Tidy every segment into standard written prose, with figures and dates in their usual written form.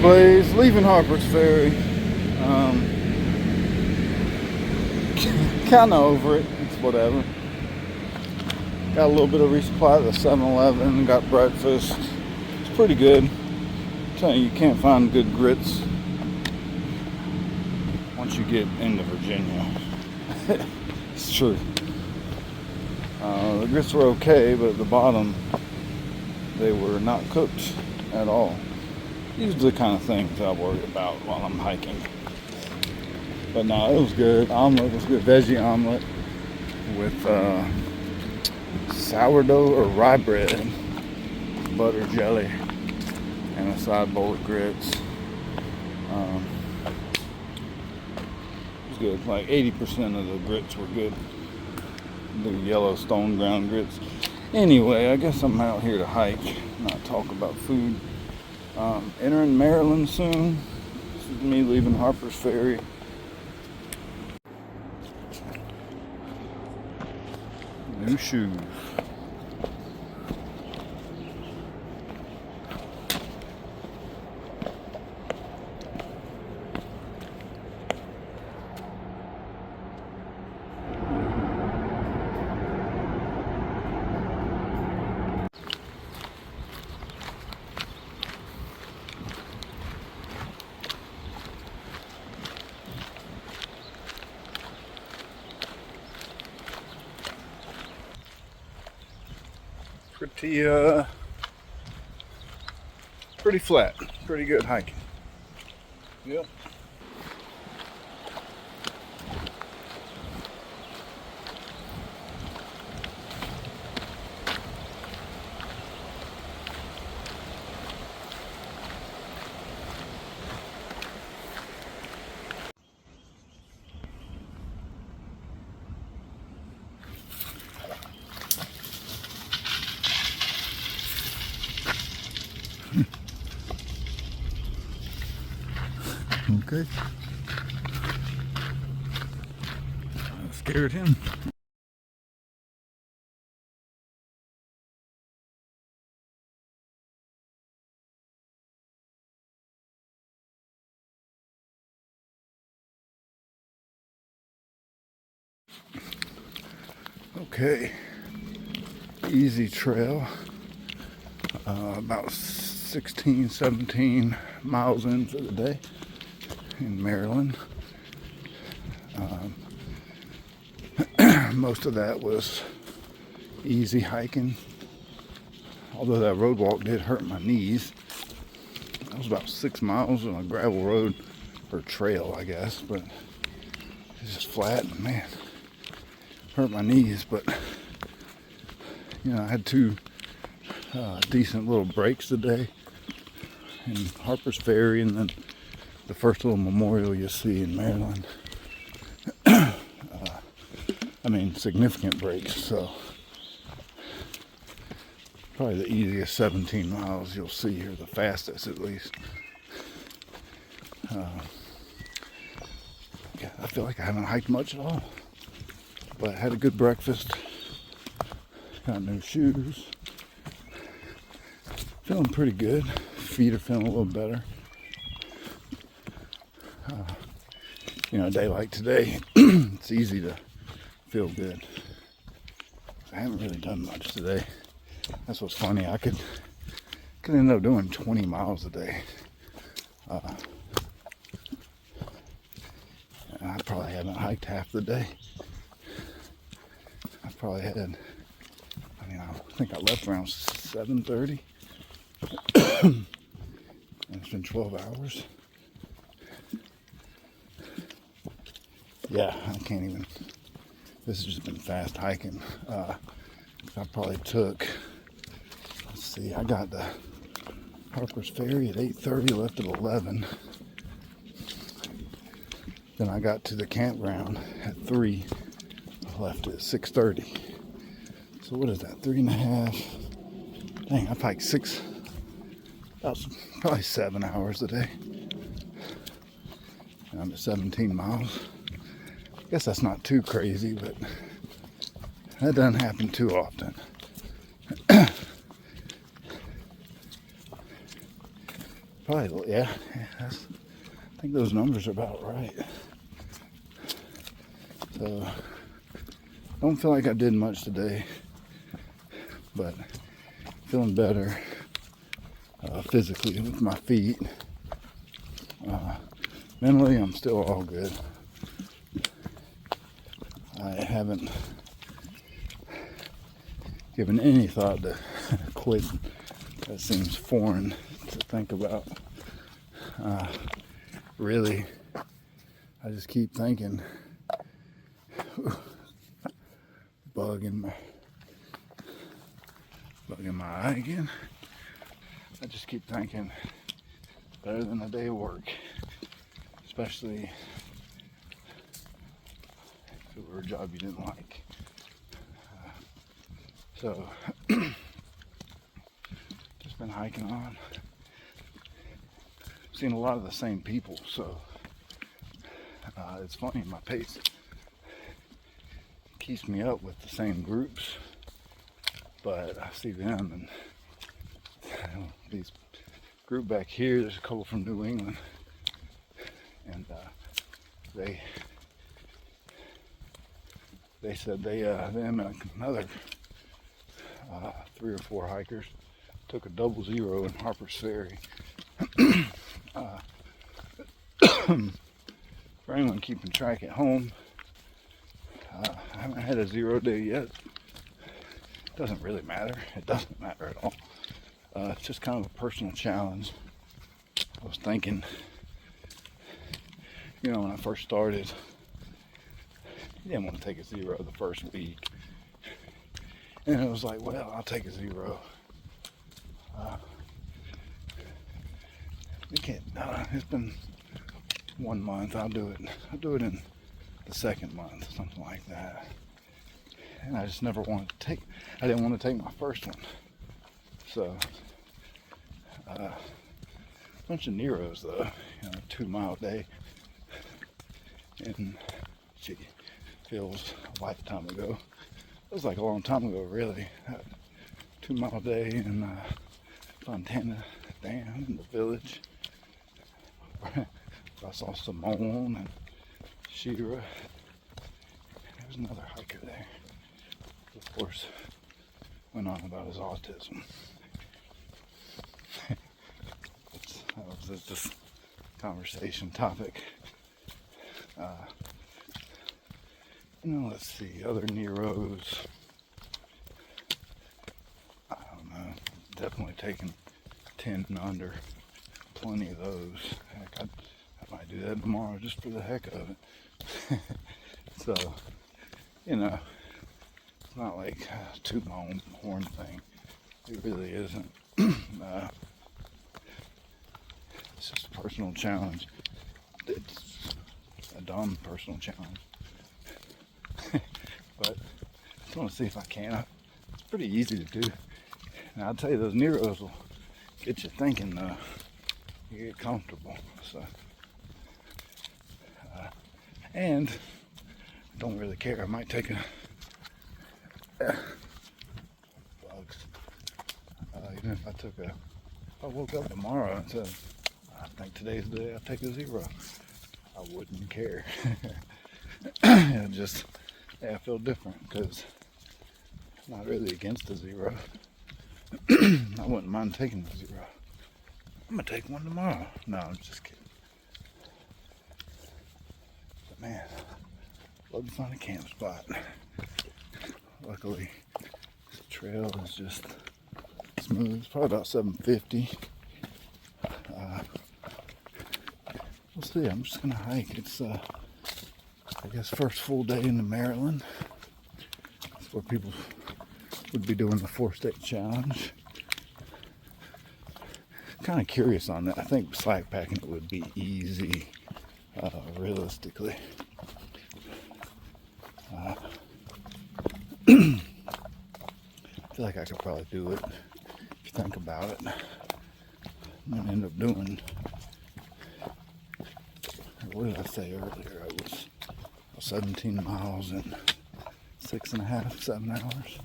place, leaving Harper's Ferry. Kind of over it. It's whatever. Got a little bit of resupply at the 7-Eleven. Got breakfast. It's pretty good. I'm telling you, you can't find good grits once you get into Virginia. It's true. The grits were okay, but at the bottom, they were not cooked at all. These are the kind of things I worry about while I'm hiking. But no, it was good. Omelet was good. Veggie omelet with sourdough or rye bread, butter jelly, and a side bowl of grits. It was good. Like 80% of the grits were good. The yellow stone ground grits. Anyway, I guess I'm out here to hike, not talk about food. Entering Maryland soon. This is me leaving Harper's Ferry. New shoes. Pretty flat, pretty good hiking. Yep. Okay. I scared him. Okay. Easy trail. About 16, 17 miles in for the day in Maryland. Most of that was easy hiking, although that road walk did hurt my knees. That was about 6 miles on a gravel road, or trail I guess, but it's just flat and man, hurt my knees. But you know, I had two decent little breaks today in Harper's Ferry and then the first little memorial you see in Maryland. I mean, significant breaks, so probably the easiest 17 miles you'll see here, the fastest at least. Yeah, I feel like I haven't hiked much at all, but I had a good breakfast, got new shoes, feeling pretty good, feet are feeling a little better. You know, a day like today, it's easy to feel good. I haven't really done much today. That's what's funny. I could end up doing 20 miles a day. And I probably haven't hiked half the day. I probably had, I think I left around 7:30. And it's been 12 hours. Yeah, I can't even. This has just been fast hiking. I probably took, let's see, I got to Harper's Ferry at 8:30, left at 11. Then I got to the campground at 3, left at 6:30. So what is that, 3.5? Dang, I've hiked probably 7 hours a day. And I'm at 17 miles. I guess that's not too crazy, but that doesn't happen too often. Probably, yeah. I think those numbers are about right. So, I don't feel like I did much today, but feeling better physically with my feet. Mentally, I'm still all good. I haven't given any thought to quitting. That seems foreign to think about. Really, I just keep thinking, bug in my eye again. I just keep thinking, better than a day of work, especially if it were a job you didn't like. So, just been hiking on. Seen a lot of the same people, so it's funny, my pace keeps me up with the same groups, but I see them, and these group back here, there's a couple from New England, and they said them and another 3 or 4 hikers took a 00 in Harper's Ferry. For anyone keeping track at home, I haven't had a 0 day yet. It doesn't really matter. It doesn't matter at all. It's just kind of a personal challenge. I was thinking, when I first started, I didn't want to take a 0 the first week. And it was like, well, I'll take a 0. It's been 1 month. I'll do it in the second month, something like that. And I just never wanted to I didn't want to take my first one. So, a bunch of Neros though, 2 mile day. And feels a lifetime ago. It was like a long time ago, really. 2 mile day in Fontana Dam in the village. I saw Simone and Shira. There's another hiker there. Of course, went on about his autism. That was this conversation topic. Let's see, other Neros. I don't know. Definitely taking 10 and under. Plenty of those. Heck, I might do that tomorrow just for the heck of it. So, it's not like toot my own horn thing. It really isn't. It's just a personal challenge. It's a dumb personal challenge. But I just want to see if I can. It's pretty easy to do. And I'll tell you, those Neros will get you thinking, though. You get comfortable. So, and I don't really care. I might take bugs. Even if I woke up tomorrow and said, I think today's the day I'll take a 0. I wouldn't care. I feel different because I'm not really against a 0. I wouldn't mind taking a 0. I'm gonna take one tomorrow. No, I'm just kidding. But man, love to find a camp spot. Luckily, this trail is just smooth. It's probably about 750. We'll see. I'm just gonna hike. It's I guess first full day into Maryland. That's where people would be doing the 4-state challenge. Kind of curious on that. I think slack packing it would be easy, realistically. I feel like I could probably do it if you think about it. I'm gonna end up doing. What did I say earlier? It was 17 miles in 6.5, 7 hours.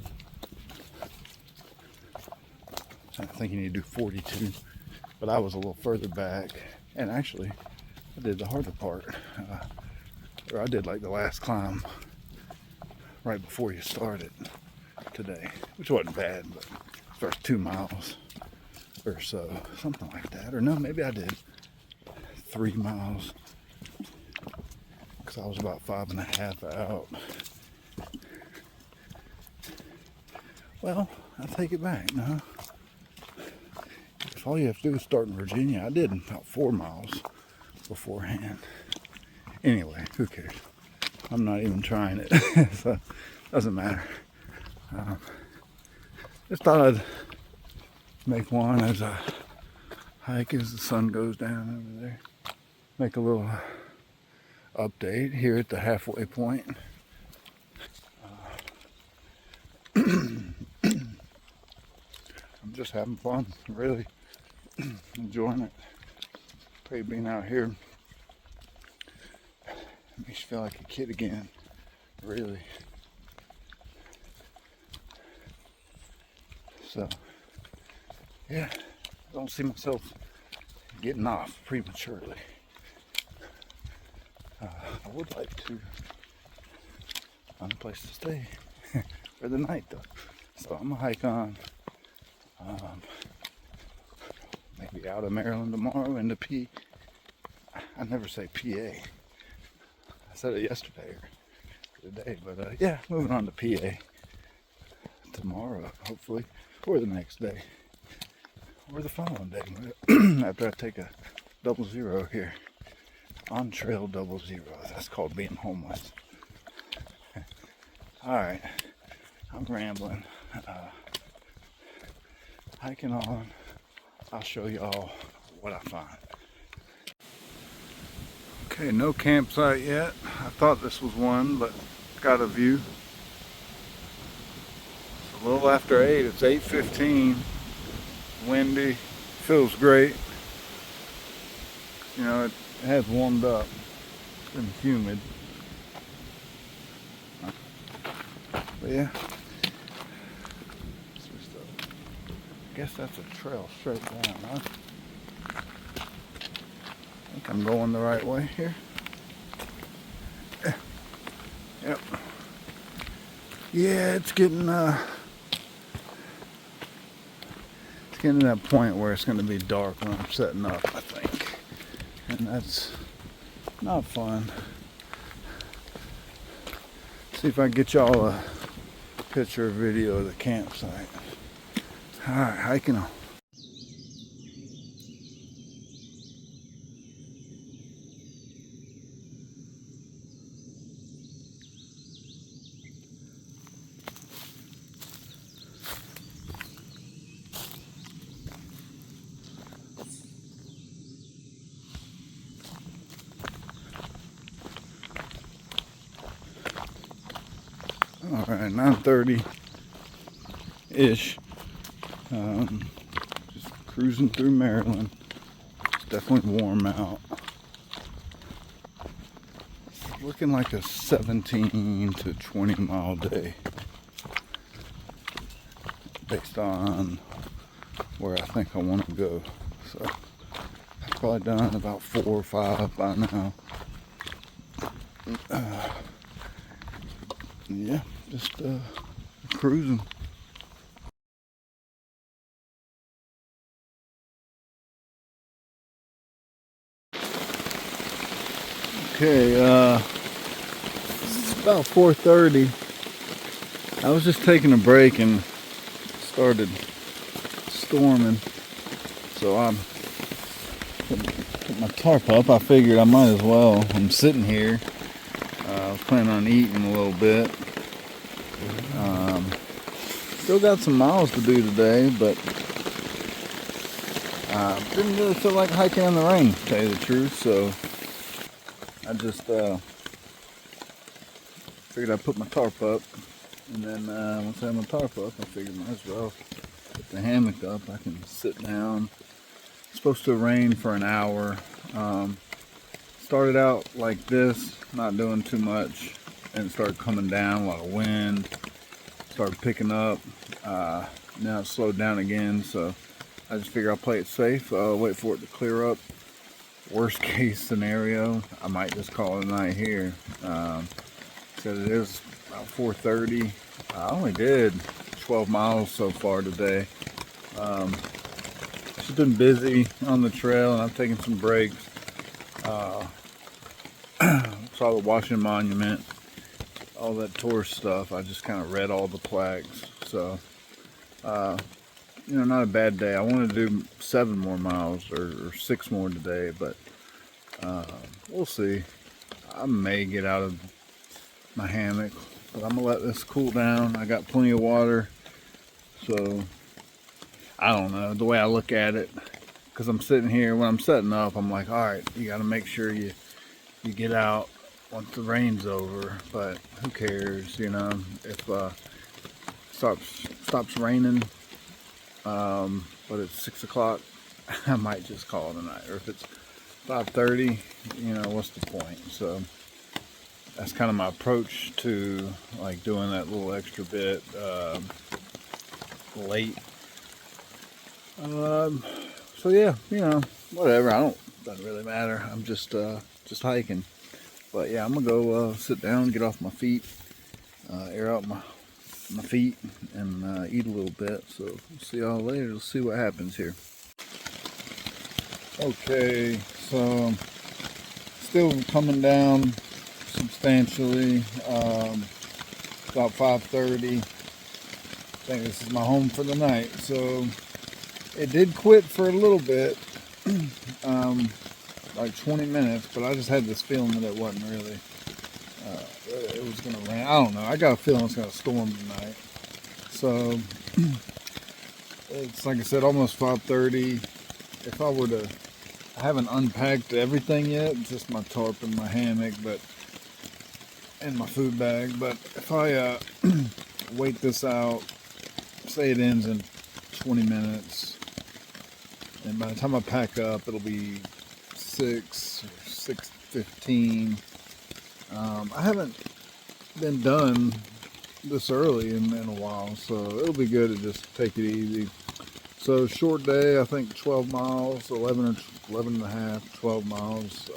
I think you need to do 42 but I was a little further back. And actually, I did the harder part. Or I did like the last climb right before you started today, which wasn't bad, but first 2 miles or so, something like that. Or no, maybe I did 3 miles because I was about 5.5 out. Well, I take it back. No, if all you have to do is start in Virginia, I did about 4 miles beforehand. Anyway, who cares? I'm not even trying it, so it doesn't matter. Just thought I'd make one as I hike as the sun goes down over there. Make a little update here at the halfway point. I'm just having fun, really enjoying it. Great being out here. Makes you feel like a kid again, really. So, yeah, I don't see myself getting off prematurely. I would like to find a place to stay for the night, though. So I'm gonna hike on, maybe out of Maryland tomorrow into I never say PA. I said it yesterday or today, but yeah, moving on to PA tomorrow, hopefully, or the next day, or the following day, after I take a 00 here. On trail 00. That's called being homeless. Alright, I'm rambling. Hiking on. I'll show y'all what I find. Okay, no campsite yet. I thought this was one, but got a view. It's a little after 8. It's 8:15. Windy. Feels great. You know, it has warmed up. It's been humid. But yeah. I guess that's a trail straight down, huh? I think I'm going the right way here. Yep. Yeah, it's getting to that point where it's going to be dark when I'm setting up, I think. And that's not fun. See if I can get y'all a picture or video of the campsite. Alright, hiking on. Alright, 9:30-ish. Just cruising through Maryland. It's definitely warm out. It's looking like a 17 to 20 mile day. Based on where I think I want to go. So I've probably done about 4 or 5 by now. Yeah, just cruising. Okay, it's about 4:30. I was just taking a break and started storming, so I put my tarp up. I figured I might as well. I'm sitting here. I was planning on eating a little bit. Still got some miles to do today, but didn't really feel like hiking in the rain, to tell you the truth. So I just figured I'd put my tarp up, and then once I have my tarp up, I figured might as well put the hammock up. I can sit down. It's supposed to rain for an hour. Started out like this, not doing too much, and it started coming down, a lot of wind, started picking up. Now it slowed down again, so I just figure I'll play it safe, wait for it to clear up. Worst case scenario, I might just call it a night here. So it is about 4:30. I only did 12 miles so far today. Just been busy on the trail, and I've taken some breaks. Saw the Washington Monument, all that tourist stuff. I just kind of read all the plaques. So, you know, not a bad day. I want to do 7 more miles or 6 more today, but we'll see. I may get out of my hammock, but I'm gonna let this cool down. I got plenty of water, so I don't know, the way I look at it, because I'm sitting here, when I'm setting up, I'm like, all right, you got to make sure you get out once the rain's over. But who cares, you know? If stops raining, but it's 6 o'clock, I might just call it a night. Or if it's 5:30, you know, what's the point? So that's kind of my approach to like doing that little extra bit late. So yeah, you know, whatever. Doesn't really matter. I'm just hiking. But yeah, I'm gonna go sit down, get off my feet, air out my feet, and eat a little bit. So we'll see y'all later. Let's see what happens here. Okay, so still coming down substantially. About 5:30. I think this is my home for the night. So it did quit for a little bit, like 20 minutes, but I just had this feeling that it wasn't really, it was going to rain. I don't know. I got a feeling it's going to storm tonight. So it's, like I said, almost 5:30. If I were to, I haven't unpacked everything yet, just my tarp and my hammock, and my food bag. But if I wait this out, say it ends in 20 minutes, and by the time I pack up, it'll be 6:15. I haven't been done this early in a while, so it'll be good to just take it easy. So short day, I think 12 miles, 11 and a half, 12 miles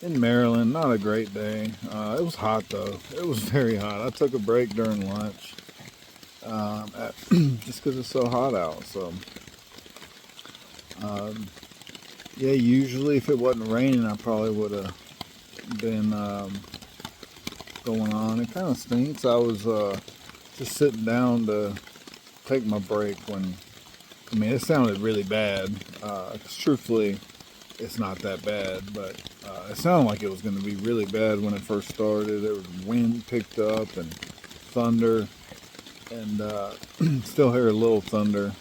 in Maryland. Not a great day. It was hot though. It was very hot. I took a break during lunch just because it's so hot out. So yeah, usually if it wasn't raining, I probably would have been going on. It kind of stinks. I was just sitting down to take my break when, I mean, it sounded really bad. Because truthfully, it's not that bad, but it sounded like it was going to be really bad when it first started. There was wind picked up and thunder, and still hear a little thunder.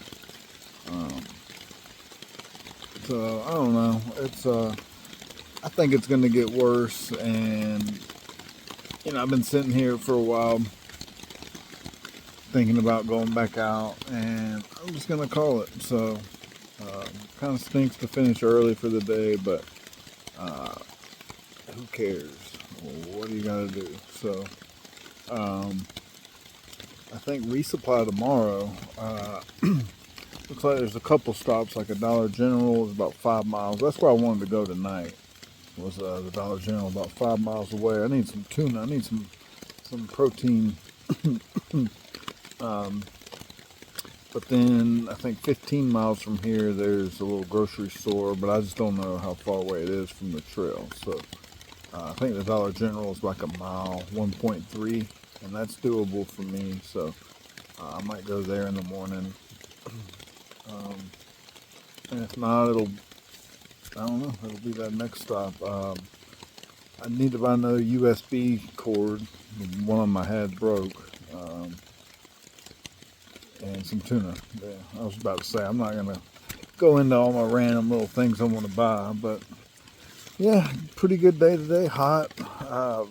So I don't know. It's I think it's going to get worse, and you know, I've been sitting here for a while thinking about going back out, and I'm just going to call it. So kind of stinks to finish early for the day, but who cares? What do you got to do? So I think resupply tomorrow. Looks like there's a couple stops, like a Dollar General is about 5 miles. That's where I wanted to go tonight, was the Dollar General, about 5 miles away. I need some tuna. I need some protein. But then I think 15 miles from here, there's a little grocery store, but I just don't know how far away it is from the trail. So I think the Dollar General is like a mile, 1.3, and that's doable for me. So I might go there in the morning. And if not, I don't know, it'll be that next stop. I need to buy another USB cord. One of my had broke. And some tuna. Yeah, I was about to say, I'm not going to go into all my random little things I want to buy, but yeah, pretty good day today. Hot,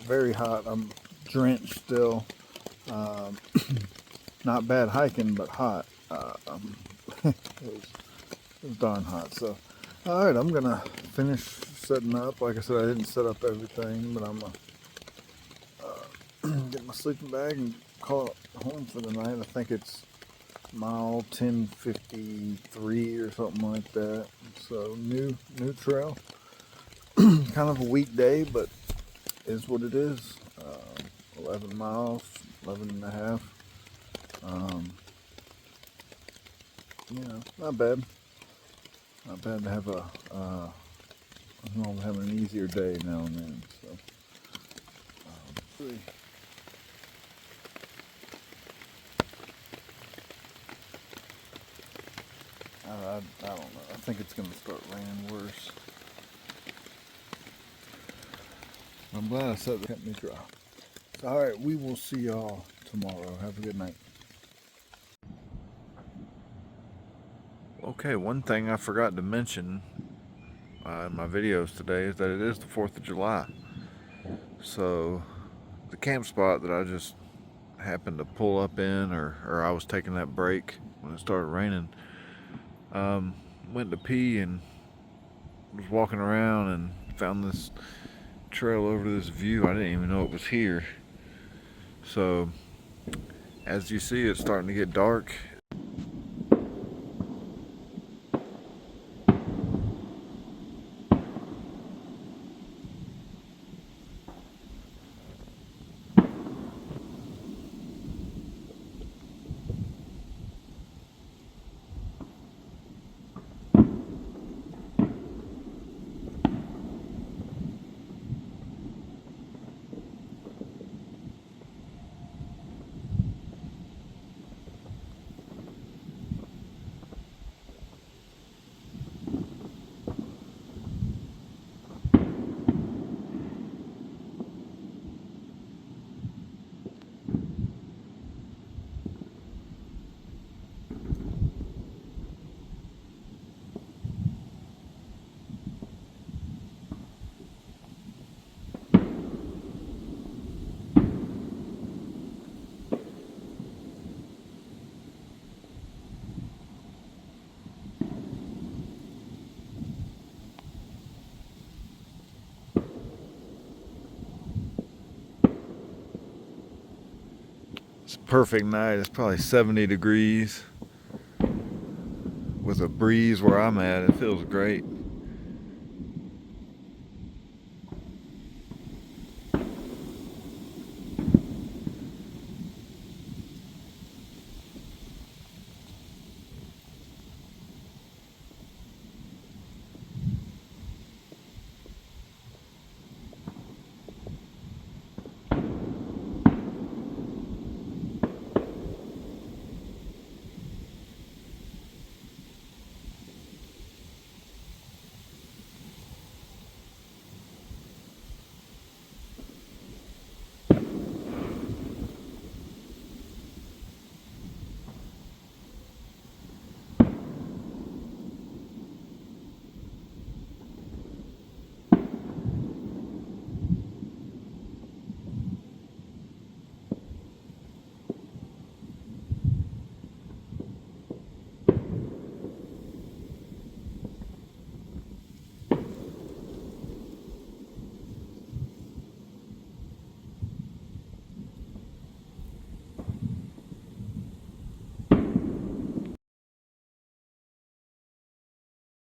very hot. I'm drenched still. Not bad hiking, but hot. It was darn hot. So, all right, I'm gonna finish setting up. Like I said, I didn't set up everything, but I'm gonna get my sleeping bag and call it home for the night. I think it's mile 10:53 or something like that. So new trail. Kind of a weekday, but is what it is. 11 miles, 11 and a half. Not bad. Not bad to have I'm having an easier day now and then. So, I don't know. I think it's going to start raining worse. I'm glad I set that kept me dry. So, all right, we will see y'all tomorrow. Have a good night. Okay, one thing I forgot to mention in my videos today is that it is the 4th of July. So the camp spot that I just happened to pull up in, or I was taking that break when it started raining, went to pee and was walking around and found this trail over to this view. I didn't even know it was here. So as you see, it's starting to get dark. It's a perfect night. It's probably 70 degrees with a breeze where I'm at. It feels great.